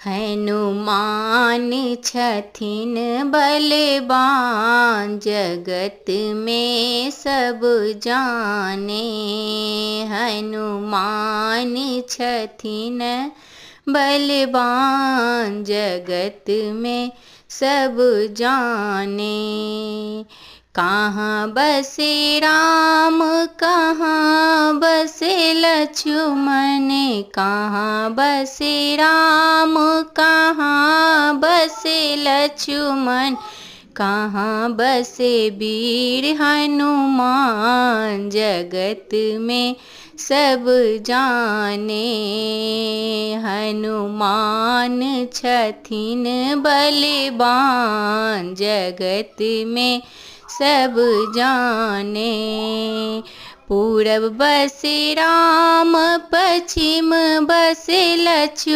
हनुमान छथिन बलवान, जगत में सब जाने। हनुमान छथिन बलवान, जगत में सब जाने। कहाँ बसे राम कहाँ बसे लक्ष्मण, कहाँ बसे राम कहाँ बसे लक्ष्मण, कहाँ बसे वीर हनुमान, जगत में सब जाने। हनुमान छथिन बलवान, जगत में सब जाने। पूरब बसे राम पश्चिम बसे लक्ष्मण,